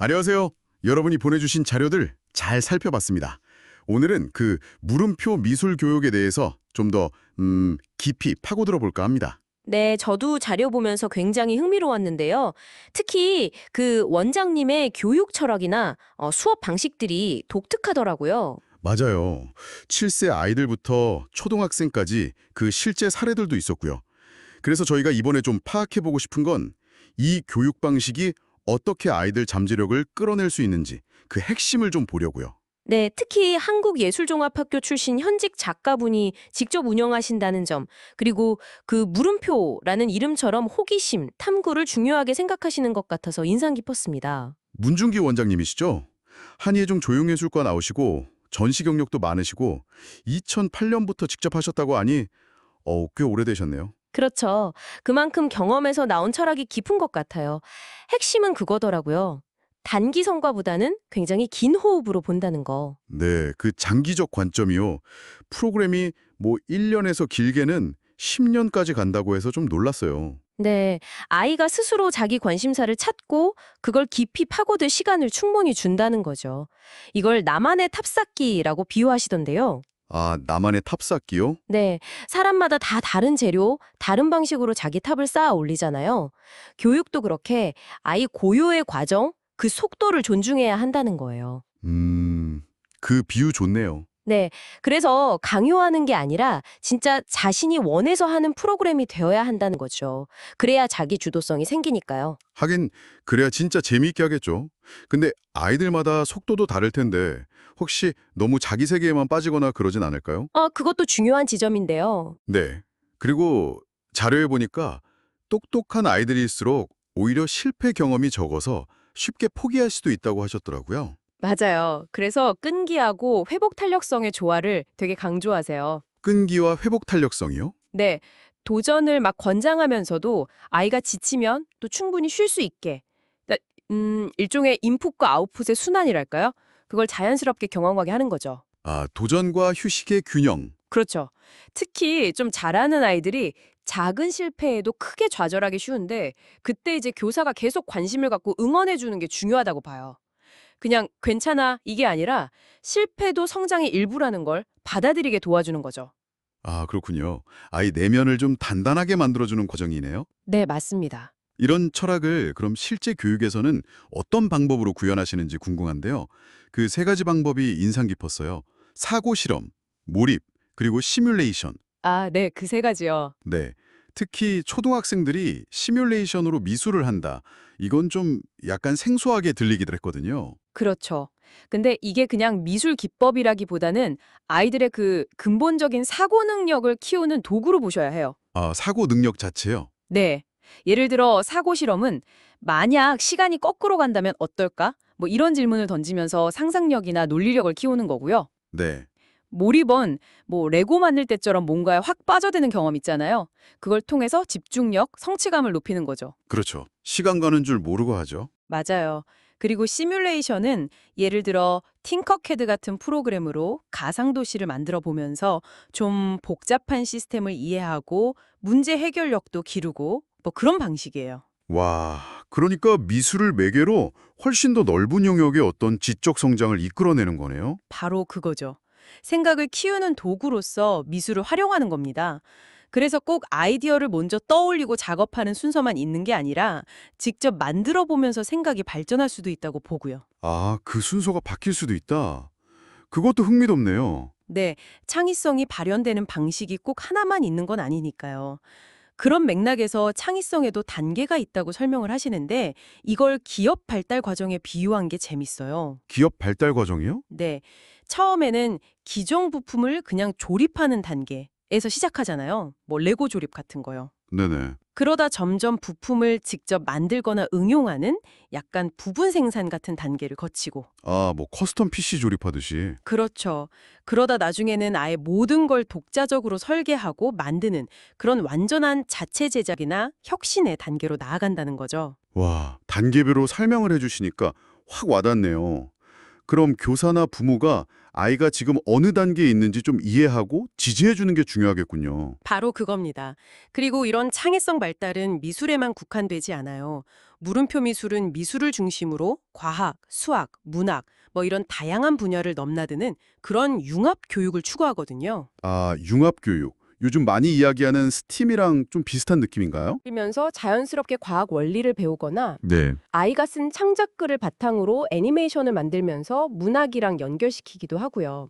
안녕하세요. 여러분이 보내주신 자료들 잘 살펴봤습니다. 오늘은 그 물음표 미술 교육에 대해서 좀 더 깊이 파고들어 볼까 합니다. 네, 저도 자료 보면서 굉장히 흥미로웠는데요. 특히 그 원장님의 교육 철학이나 수업 방식들이 독특하더라고요. 맞아요. 7세 아이들부터 초등학생까지 그 실제 사례들도 있었고요. 그래서 저희가 이번에 좀 파악해보고 싶은 건 이 교육 방식이 어떻게 아이들 잠재력을 끌어낼 수 있는지 그 핵심을 좀 보려고요. 네, 특히 한국예술종합학교 출신 현직 작가분이 직접 운영하신다는 점, 그리고 그 물음표라는 이름처럼 호기심, 탐구를 중요하게 생각하시는 것 같아서 인상 깊었습니다. 문준기 원장님이시죠? 한예종 조형예술과 나오시고 전시 경력도 많으시고 2008년부터 직접 하셨다고 하니 꽤 오래되셨네요. 그렇죠. 그만큼 경험에서 나온 철학이 깊은 것 같아요. 핵심은 그거더라고요. 단기 성과보다는 굉장히 긴 호흡으로 본다는 거. 네, 그 장기적 관점이요. 프로그램이 뭐 1년에서 길게는 10년까지 간다고 해서 좀 놀랐어요. 네, 아이가 스스로 자기 관심사를 찾고 그걸 깊이 파고들 시간을 충분히 준다는 거죠. 이걸 나만의 탑쌓기라고 비유하시던데요. 아, 나만의 탑쌓기요? 네, 사람마다 다 다른 재료, 다른 방식으로 자기 탑을 쌓아 올리잖아요. 교육도 그렇게 아이 고유의 과정, 그 속도를 존중해야 한다는 거예요. 그 비유 좋네요. 네, 그래서 강요하는 게 아니라 진짜 자신이 원해서 하는 프로그램이 되어야 한다는 거죠. 그래야 자기 주도성이 생기니까요. 하긴 그래야 진짜 재미있게 하겠죠. 근데 아이들마다 속도도 다를 텐데 혹시 너무 자기 세계에만 빠지거나 그러진 않을까요? 그것도 중요한 지점인데요. 네. 그리고 자료에 보니까 똑똑한 아이들일수록 오히려 실패 경험이 적어서 쉽게 포기할 수도 있다고 하셨더라고요. 맞아요. 그래서 끈기하고 회복 탄력성의 조화를 되게 강조하세요. 끈기와 회복 탄력성이요? 네, 도전을 막 권장하면서도 아이가 지치면 또 충분히 쉴 수 있게. 그러니까, 일종의 인풋과 아웃풋의 순환이랄까요? 그걸 자연스럽게 경험하게 하는 거죠. 아, 도전과 휴식의 균형. 그렇죠. 특히 좀 잘하는 아이들이 작은 실패에도 크게 좌절하기 쉬운데 그때 이제 교사가 계속 관심을 갖고 응원해 주는 게 중요하다고 봐요. 그냥 괜찮아 이게 아니라 실패도 성장의 일부라는 걸 받아들이게 도와주는 거죠. 아, 그렇군요. 아이 내면을 좀 단단하게 만들어주는 과정이네요. 네, 맞습니다. 이런 철학을 그럼 실제 교육에서는 어떤 방법으로 구현하시는지 궁금한데요. 그 세 가지 방법이 인상 깊었어요. 사고 실험, 몰입, 그리고 시뮬레이션. 아, 네, 그 세 가지요. 네. 특히 초등학생들이 시뮬레이션으로 미술을 한다. 이건 좀 약간 생소하게 들리기도 했거든요. 그렇죠. 근데 이게 그냥 미술 기법이라기보다는 아이들의 그 근본적인 사고 능력을 키우는 도구로 보셔야 해요. 아, 사고 능력 자체요? 네. 예를 들어 사고 실험은 만약 시간이 거꾸로 간다면 어떨까? 뭐 이런 질문을 던지면서 상상력이나 논리력을 키우는 거고요. 네. 몰입은 뭐 레고 만들 때처럼 뭔가에 확 빠져드는 경험 있잖아요. 그걸 통해서 집중력, 성취감을 높이는 거죠. 그렇죠. 시간 가는 줄 모르고 하죠. 맞아요. 그리고 시뮬레이션은 예를 들어 팅커캐드 같은 프로그램으로 가상도시를 만들어 보면서 좀 복잡한 시스템을 이해하고 문제 해결력도 기르고 뭐 그런 방식이에요. 와, 그러니까 미술을 매개로 훨씬 더 넓은 영역의 어떤 지적 성장을 이끌어내는 거네요. 바로 그거죠. 생각을 키우는 도구로서 미술을 활용하는 겁니다. 그래서 꼭 아이디어를 먼저 떠올리고 작업하는 순서만 있는 게 아니라 직접 만들어 보면서 생각이 발전할 수도 있다고 보고요. 아, 그 순서가 바뀔 수도 있다. 그것도 흥미롭네요. 네, 창의성이 발현되는 방식이 꼭 하나만 있는 건 아니니까요. 그런 맥락에서 창의성에도 단계가 있다고 설명을 하시는데 이걸 기업 발달 과정에 비유한 게 재밌어요. 기업 발달 과정이요? 네, 처음에는 기존 부품을 그냥 조립하는 단계에서 시작하잖아요. 뭐 레고 조립 같은 거요. 네네. 그러다 점점 부품을 직접 만들거나 응용하는 약간 부분 생산 같은 단계를 거치고 아, 뭐 커스텀 PC 조립하듯이. 그렇죠. 그러다 나중에는 아예 모든 걸 독자적으로 설계하고 만드는 그런 완전한 자체 제작이나 혁신의 단계로 나아간다는 거죠. 와, 단계별로 설명을 해주시니까 확 와닿네요. 그럼 교사나 부모가 아이가 지금 어느 단계에 있는지 좀 이해하고 지지해 주는 게 중요하겠군요. 바로 그겁니다. 그리고 이런 창의성 발달은 미술에만 국한되지 않아요. 물음표 미술은 미술을 중심으로 과학, 수학, 문학, 뭐 이런 다양한 분야를 넘나드는 그런 융합 교육을 추구하거든요. 아, 융합교육. 요즘 많이 이야기하는 스팀이랑 좀 비슷한 느낌인가요? 그러면서 자연스럽게 과학 원리를 배우거나 네. 아이가 쓴 창작글을 바탕으로 애니메이션을 만들면서 문학이랑 연결시키기도 하고요.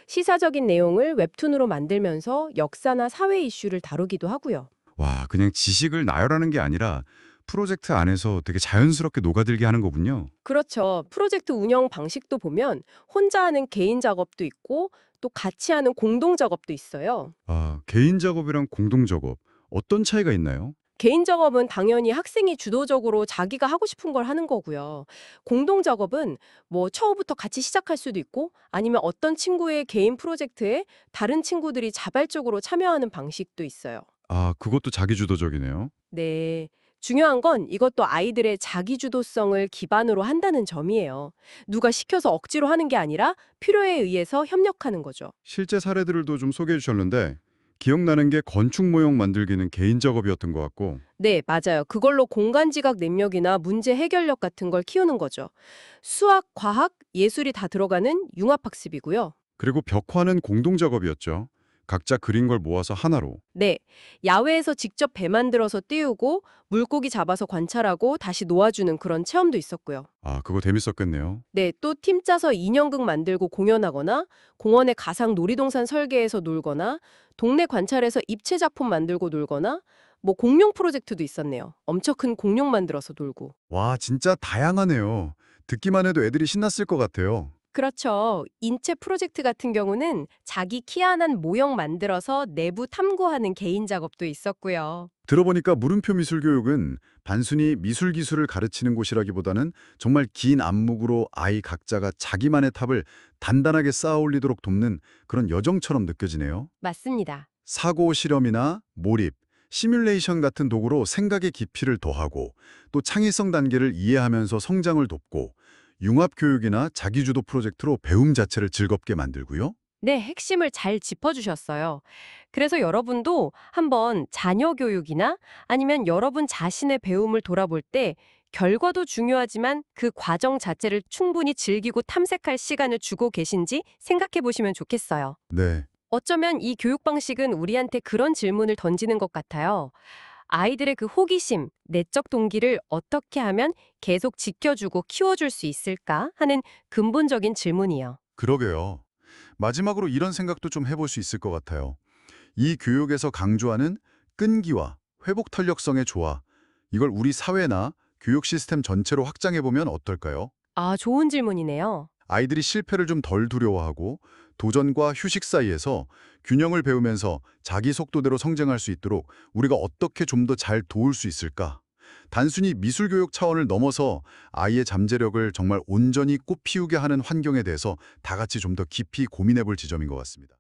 시사적인 내용을 웹툰으로 만들면서 역사나 사회 이슈를 다루기도 하고요. 와, 그냥 지식을 나열하는 게 아니라 프로젝트 안에서 되게 자연스럽게 녹아들게 하는 거군요. 그렇죠. 프로젝트 운영 방식도 보면 혼자 하는 개인 작업도 있고 또 같이 하는 공동 작업도 있어요. 아, 개인 작업이랑 공동 작업 어떤 차이가 있나요? 개인 작업은 당연히 학생이 주도적으로 자기가 하고 싶은 걸 하는 거고요. 공동 작업은 뭐 처음부터 같이 시작할 수도 있고 아니면 어떤 친구의 개인 프로젝트에 다른 친구들이 자발적으로 참여하는 방식도 있어요. 아, 그것도 자기주도적이네요. 네. 중요한 건 이것도 아이들의 자기주도성을 기반으로 한다는 점이에요. 누가 시켜서 억지로 하는 게 아니라 필요에 의해서 협력하는 거죠. 실제 사례들도 좀 소개해 주셨는데 기억나는 게 건축 모형 만들기는 개인 작업이었던 것 같고 네, 맞아요. 그걸로 공간 지각 능력이나 문제 해결력 같은 걸 키우는 거죠. 수학, 과학, 예술이 다 들어가는 융합학습이고요. 그리고 벽화는 공동 작업이었죠. 각자 그린 걸 모아서 하나로. 네, 야외에서 직접 배 만들어서 띄우고 물고기 잡아서 관찰하고 다시 놓아주는 그런 체험도 있었고요. 아, 그거 재밌었겠네요. 네, 또 팀 짜서 인형극 만들고 공연하거나 공원의 가상 놀이동산 설계해서 놀거나 동네 관찰에서 입체 작품 만들고 놀거나 뭐 공룡 프로젝트도 있었네요. 엄청 큰 공룡 만들어서 놀고. 와, 진짜 다양하네요. 듣기만 해도 애들이 신났을 것 같아요. 그렇죠. 인체 프로젝트 같은 경우는 자기 키안한 모형 만들어서 내부 탐구하는 개인 작업도 있었고요. 들어보니까 물음표 미술 교육은 단순히 미술 기술을 가르치는 곳이라기보다는 정말 긴 안목으로 아이 각자가 자기만의 탑을 단단하게 쌓아 올리도록 돕는 그런 여정처럼 느껴지네요. 맞습니다. 사고 실험이나 몰입, 시뮬레이션 같은 도구로 생각의 깊이를 더하고 또 창의성 단계를 이해하면서 성장을 돕고 융합 교육이나 자기주도 프로젝트로 배움 자체를 즐겁게 만들고요. 네, 핵심을 잘 짚어주셨어요. 그래서 여러분도 한번 자녀 교육이나 아니면 여러분 자신의 배움을 돌아볼 때 결과도 중요하지만 그 과정 자체를 충분히 즐기고 탐색할 시간을 주고 계신지 생각해 보시면 좋겠어요. 네. 어쩌면 이 교육 방식은 우리한테 그런 질문을 던지는 것 같아요. 아이들의 그 호기심, 내적 동기를 어떻게 하면 계속 지켜주고 키워줄 수 있을까 하는 근본적인 질문이요. 그러게요. 마지막으로 이런 생각도 좀 해볼 수 있을 것 같아요. 이 교육에서 강조하는 끈기와 회복 탄력성의 조화, 이걸 우리 사회나 교육 시스템 전체로 확장해보면 어떨까요? 아, 좋은 질문이네요. 아이들이 실패를 좀 덜 두려워하고 도전과 휴식 사이에서 균형을 배우면서 자기 속도대로 성장할 수 있도록 우리가 어떻게 좀 더 잘 도울 수 있을까? 단순히 미술 교육 차원을 넘어서 아이의 잠재력을 정말 온전히 꽃피우게 하는 환경에 대해서 다 같이 좀 더 깊이 고민해 볼 지점인 것 같습니다.